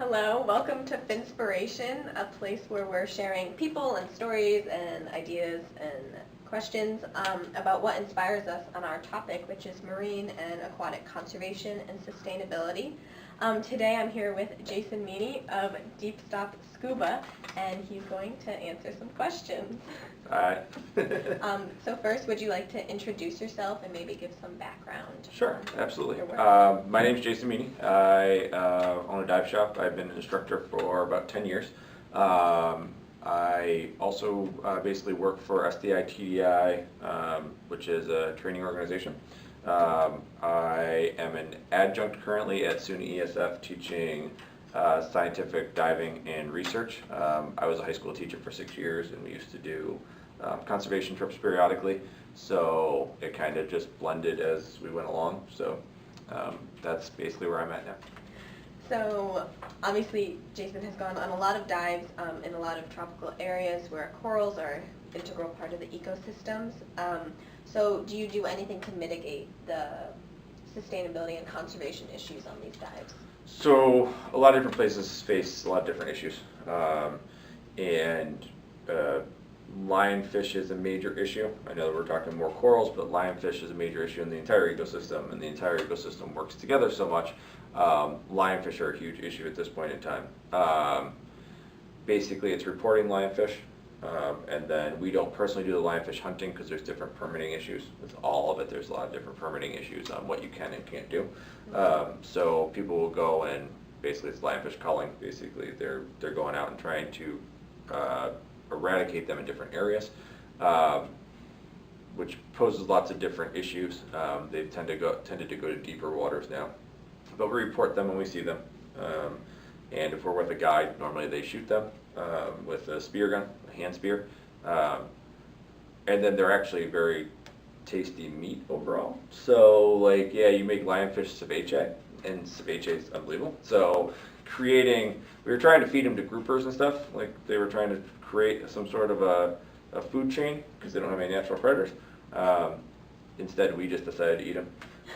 Hello, welcome to Finspiration, a place where we're sharing people and stories and ideas and questions about what inspires us on our topic, which is marine and aquatic conservation and sustainability. Today I'm here with Jason Meany of Deep Stop Scuba, and he's going to answer some questions. Hi. So first, would you like to introduce yourself and maybe give some background? Sure, absolutely. Your work? My name's Jason Meany. I own a dive shop. I've been an instructor for about 10 years. I also basically work for SDI TDI, which is a training organization. I am an adjunct currently at SUNY ESF teaching scientific diving and research. I was a high school teacher for 6 years, and we used to do conservation trips periodically, so it kind of just blended as we went along. So that's basically where I'm at now. So obviously Jason has gone on a lot of dives in a lot of tropical areas where corals are an integral part of the ecosystems. So do you do anything to mitigate the sustainability and conservation issues on these dives? So a lot of different places face a lot of different issues, and lionfish is a major issue. I know that we're talking more corals, but lionfish is a major issue in the entire ecosystem, and the entire ecosystem works together so much. Lionfish are a huge issue at this point in time. Basically, it's reporting lionfish, and then we don't personally do the lionfish hunting because there's different permitting issues. With all of it, there's a lot of different permitting issues on what you can and can't do. So people will go and basically it's lionfish culling. Basically, they're going out and trying to eradicate them in different areas, which poses lots of different issues. They tended to go to deeper waters now, but we report them when we see them. And if we're with a guide, normally they shoot them with a spear gun, a hand spear, and then they're actually very tasty meat overall. So like, yeah, you make lionfish ceviche, and ceviche is unbelievable. So we were trying to feed them to groupers and stuff. Like they were trying to create some sort of a food chain because they don't have any natural predators. Instead, we just decided to eat them,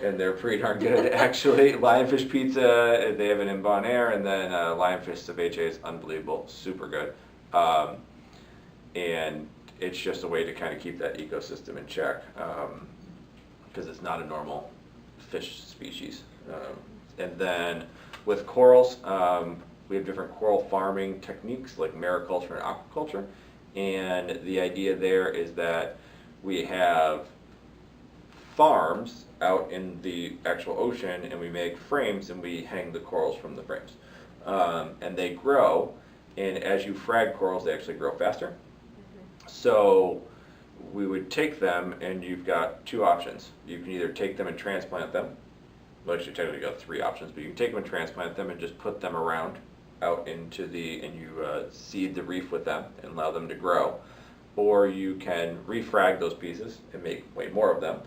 and they're pretty darn good. Actually, lionfish pizza, they have it in Bon Air, and then lionfish ceviche is unbelievable, super good. And it's just a way to kind of keep that ecosystem in check because it's not a normal fish species. And then with corals, we have different coral farming techniques like mariculture and aquaculture. And the idea there is that we have farms out in the actual ocean, and we make frames and we hang the corals from the frames. And they grow, and as you frag corals, they actually grow faster. So we would take them, and you've got two options. You can either take them and transplant them. Well, actually, technically, you've got three options, but you can take them and transplant them and just put them around out into and you seed the reef with them and allow them to grow. Or you can refrag those pieces and make way more of them.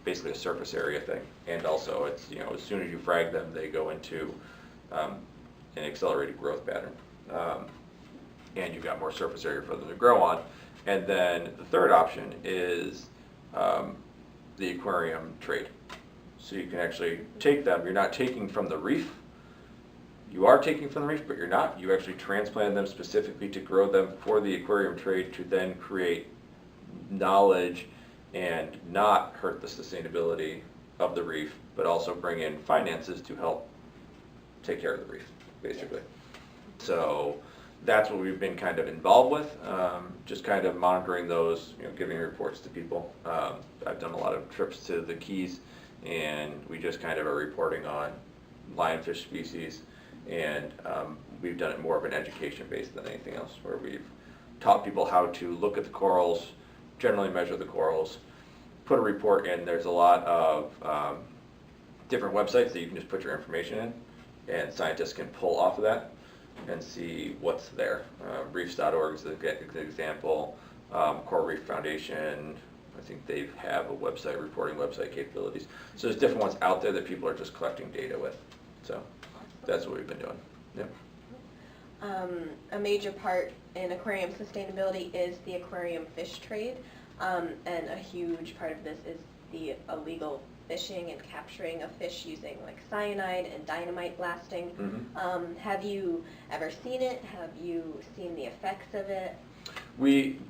Basically a surface area thing. And also, it's, as soon as you frag them, they go into an accelerated growth pattern. And you've got more surface area for them to grow on. And then the third option is the aquarium trade. So you can actually take them, you're not taking from the reef, you are taking from the reef, but you're not. You actually transplant them specifically to grow them for the aquarium trade to then create knowledge and not hurt the sustainability of the reef, but also bring in finances to help take care of the reef, basically. So that's what we've been kind of involved with, just kind of monitoring those, giving reports to people. I've done a lot of trips to the Keys, and we just kind of are reporting on lionfish species, and we've done it more of an education base than anything else, where we've taught people how to look at the corals, generally measure the corals, put a report in. There's a lot of different websites that you can just put your information in, and scientists can pull off of that and see what's there. Reefs.org is an example. Coral Reef Foundation, I think they have a website, reporting website capabilities. So there's different ones out there that people are just collecting data with. So that's what we've been doing. Yep. A major part in aquarium sustainability is the aquarium fish trade, and a huge part of this is the illegal fishing and capturing a fish using like cyanide and dynamite blasting. Have you ever seen it? Have you seen the effects of it?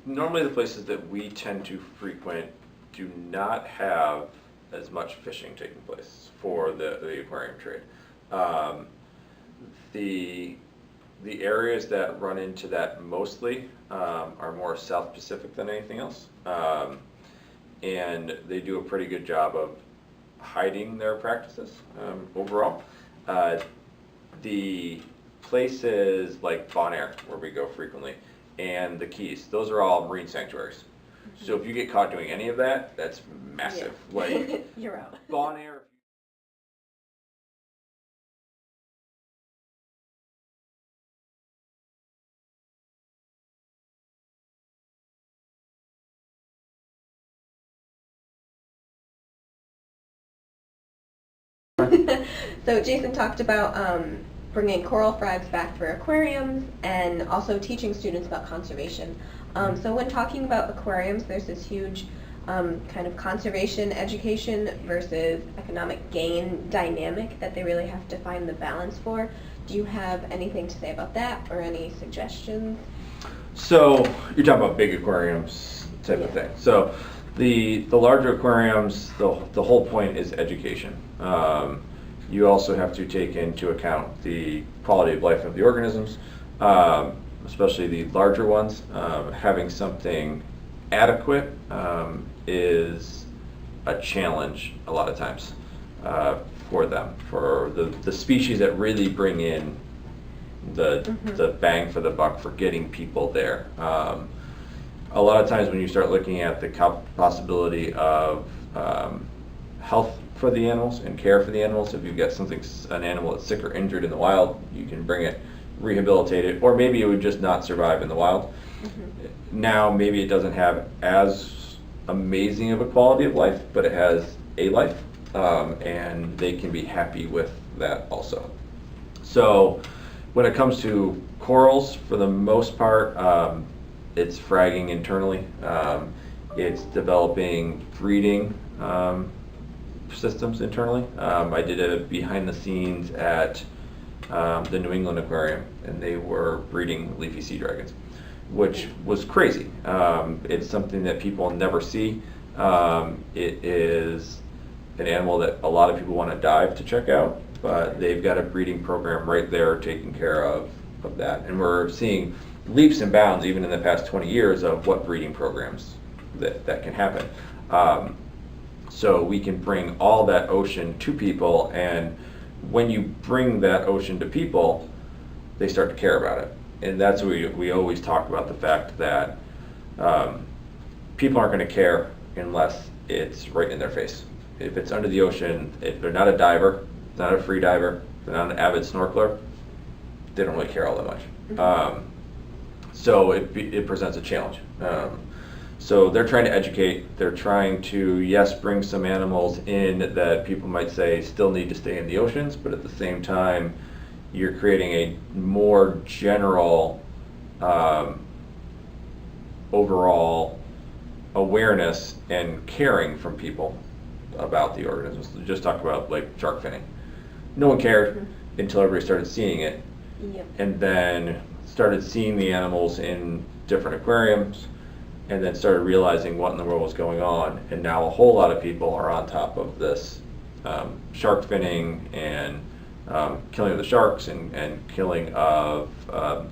Normally the places that we tend to frequent do not have as much fishing taking place for the aquarium trade. The areas that run into that mostly are more South Pacific than anything else. And they do a pretty good job of hiding their practices overall. The places like Bon Air, where we go frequently, and the Keys, those are all marine sanctuaries. So if you get caught doing any of that, that's massive. Yeah. Like You're out. Bon Air. So Jason talked about bringing coral frags back for aquariums and also teaching students about conservation. So when talking about aquariums, there's this huge kind of conservation education versus economic gain dynamic that they really have to find the balance for. Do you have anything to say about that or any suggestions? So you're talking about big aquariums type of thing. So the larger aquariums, the whole point is education. You also have to take into account the quality of life of the organisms, especially the larger ones. Having something adequate is a challenge a lot of times for them, for the species that really bring in the bang for the buck for getting people there. A lot of times when you start looking at the possibility of health for the animals and care for the animals, if you've got an animal that's sick or injured in the wild, you can bring it, rehabilitate it, or maybe it would just not survive in the wild. Now maybe it doesn't have as amazing of a quality of life, but it has a life, and they can be happy with that also. So when it comes to corals, for the most part, it's fragging internally. It's developing breeding systems internally. I did a behind the scenes at the New England Aquarium, and they were breeding leafy sea dragons, which was crazy. It's something that people never see. It is an animal that a lot of people want to dive to check out, but they've got a breeding program right there taking care of that. And we're seeing leaps and bounds even in the past 20 years of what breeding programs that can happen. So we can bring all that ocean to people, and when you bring that ocean to people, they start to care about it. And that's what we always talk about, the fact that people aren't going to care unless it's right in their face. If it's under the ocean, if they're not a diver, not a free diver, they're not an avid snorkeler, they don't really care all that much. So it presents a challenge. So they're trying to educate, they're trying to, yes, bring some animals in that people might say still need to stay in the oceans, but at the same time, you're creating a more general overall awareness and caring from people about the organisms. Just talk about like shark finning. No one cared until everybody started seeing it, and then started seeing the animals in different aquariums, and then started realizing what in the world was going on. And now a whole lot of people are on top of this shark finning and killing of the sharks and killing of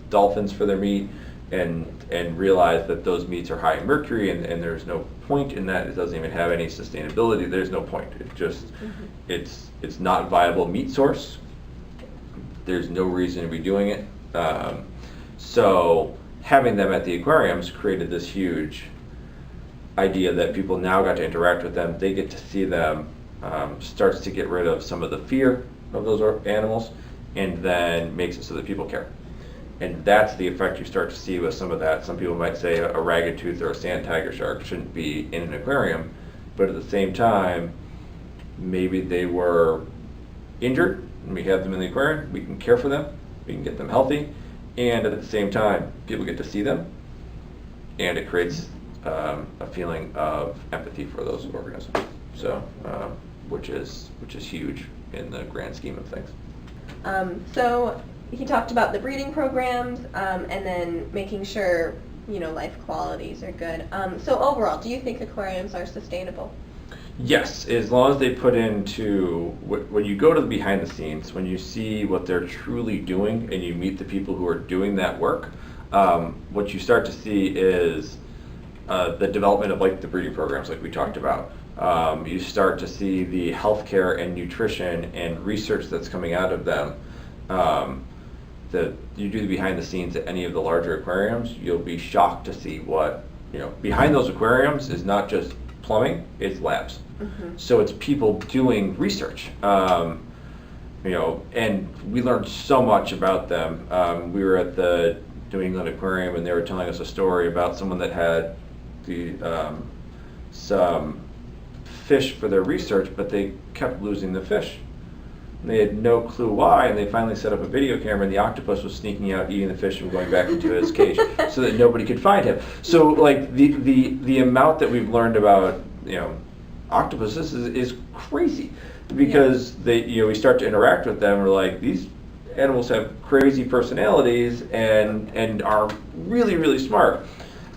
dolphins for their meat, and realize that those meats are high in mercury, and there's no point in that. It doesn't even have any sustainability. There's no point. It just it's not a viable meat source. There's no reason to be doing it. So having them at the aquariums created this huge idea that people now got to interact with them. They get to see them, starts to get rid of some of the fear of those animals, and then makes it so that people care. And that's the effect you start to see with some of that. Some people might say a ragged tooth or a sand tiger shark shouldn't be in an aquarium, but at the same time, maybe they were injured, and we have them in the aquarium, we can care for them, we can get them healthy, and at the same time, people get to see them, and it creates a feeling of empathy for those organisms. So which is huge in the grand scheme of things. So he talked about the breeding programs and then making sure, life qualities are good. So overall, do you think aquariums are sustainable? Yes, as long as they put into, when you go to the behind the scenes, when you see what they're truly doing and you meet the people who are doing that work, what you start to see is the development of like the breeding programs like we talked about. You start to see the healthcare and nutrition and research that's coming out of them. You do the behind the scenes at any of the larger aquariums, you'll be shocked to see what, behind those aquariums is not just plumbing, it's labs. Mm-hmm. So it's people doing research. And we learned so much about them. We were at the New England Aquarium and they were telling us a story about someone that had some fish for their research, but they kept losing the fish. They had no clue why, and they finally set up a video camera, and the octopus was sneaking out, eating the fish, and going back into his cage, so that nobody could find him. So, like the amount that we've learned about octopuses is crazy, because we start to interact with them. We're like, these animals have crazy personalities and are really, really smart.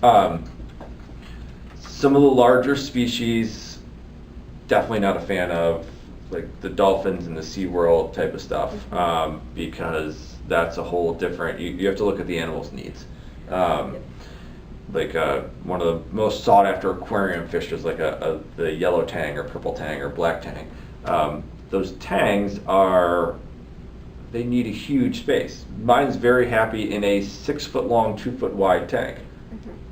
Some of the larger species, definitely not a fan of, like the dolphins and the SeaWorld type of stuff, because that's a whole different, you have to look at the animal's needs. Like one of the most sought after aquarium fish is like the yellow tang or purple tang or black tang. Those tangs they need a huge space. Mine's very happy in a 6 foot long, 2 foot wide tank.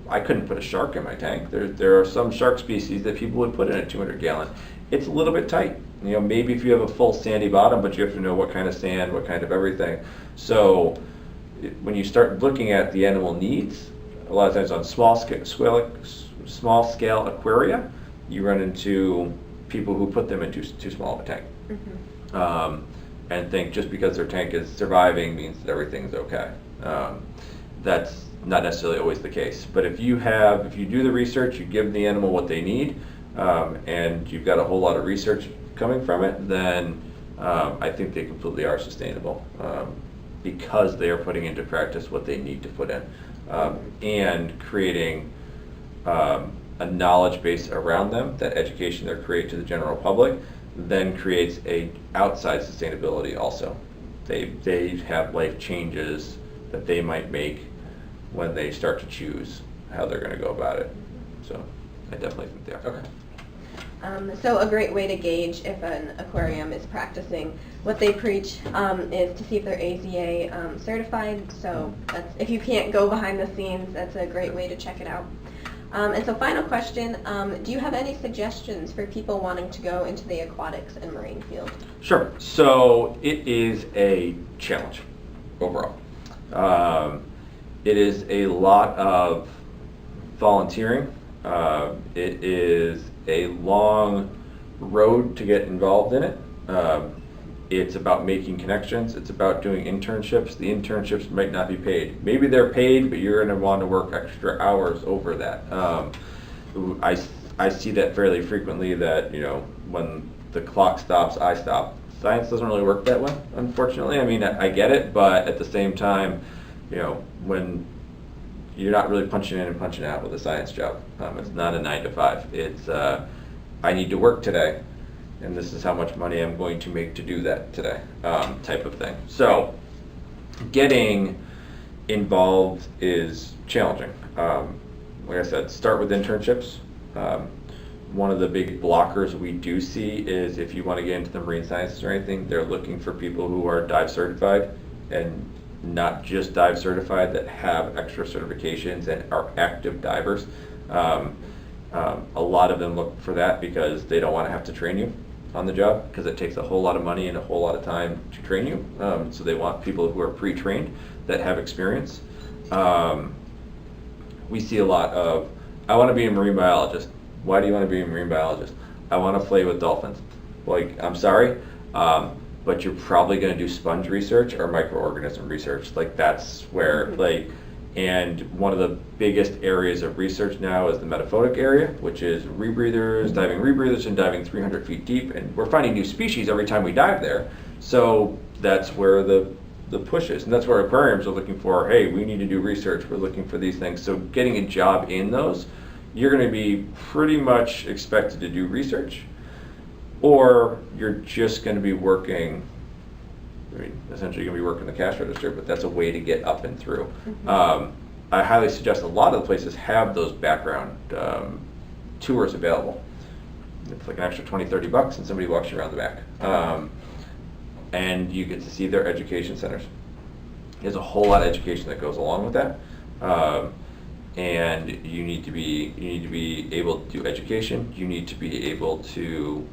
I couldn't put a shark in my tank. There are some shark species that people would put in a 200 gallon. It's a little bit tight. Maybe if you have a full sandy bottom, but you have to know what kind of sand, what kind of everything. So when you start looking at the animal needs, a lot of times on small scale aquaria, you run into people who put them into too small of a tank. And think just because their tank is surviving means that everything's okay. That's not necessarily always the case. But if you do the research, you give the animal what they need, and you've got a whole lot of research coming from it, then I think they completely are sustainable, because they are putting into practice what they need to put in, and creating a knowledge base around them. That education they create to the general public then creates a outside sustainability also. They have life changes that they might make when they start to choose how they're going to go about it. So I definitely think they are. Okay. So a great way to gauge if an aquarium is practicing what they preach is to see if they're AZA certified. So if you can't go behind the scenes, that's a great way to check it out. And so final question, do you have any suggestions for people wanting to go into the aquatics and marine field? Sure. So it is a challenge overall. It is a lot of volunteering. It is a long road to get involved in it. It's about making connections. It's about doing internships. The internships might not be paid. Maybe they're paid, but you're going to want to work extra hours over that. I see that fairly frequently, that when the clock stops, I stop. Science doesn't really work that way, unfortunately. I mean, I get it, but at the same time, when you're not really punching in and punching out with a science job. It's not a 9 to 5. It's I need to work today, and this is how much money I'm going to make to do that today, type of thing. So getting involved is challenging. Like I said, start with internships. One of the big blockers we do see is if you want to get into the marine sciences or anything, they're looking for people who are dive certified, and not just dive certified, that have extra certifications and are active divers. A lot of them look for that because they don't want to have to train you on the job, because it takes a whole lot of money and a whole lot of time to train you. So they want people who are pre-trained, that have experience. We see a lot of, I want to be a marine biologist. Why do you want to be a marine biologist? I want to play with dolphins. Like, I'm sorry, but you're probably going to do sponge research or microorganism research. Like, that's where, like, And one of the biggest areas of research now is the metaphotic area, which is rebreathers, diving rebreathers, and diving 300 feet deep. And we're finding new species every time we dive there. So that's where the push is. And that's where aquariums are looking for, hey, we need to do research. We're looking for these things. So getting a job in those, you're going to be pretty much expected to do research, or you're just going to be working, I mean, essentially you're going to be working the cash register, but that's a way to get up and through. I highly suggest a lot of the places have those background tours available. It's like an extra $20-30 and somebody walks you around the back. And you get to see their education centers. There's a whole lot of education that goes along with that. And you need to be able to do education. You need to be able to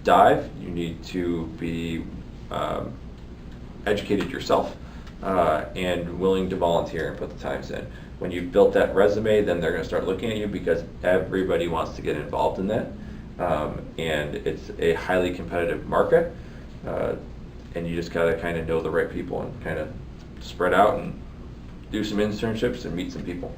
dive. You need to be educated yourself and willing to volunteer and put the times in. When you've built that resume, then they're going to start looking at you because everybody wants to get involved in that. And it's a highly competitive market. And you just gotta kind of know the right people and kind of spread out and do some internships and meet some people.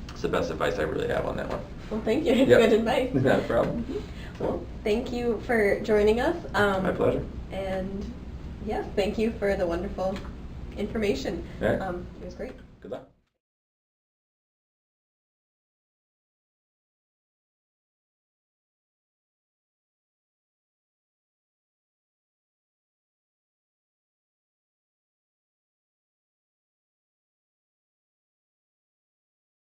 It's the best advice I really have on that one. Well, thank you. It's Yep. good advice. Not a problem. Well, thank you for joining us. My pleasure. And yes, thank you for the wonderful information. All right. It was great. Good luck.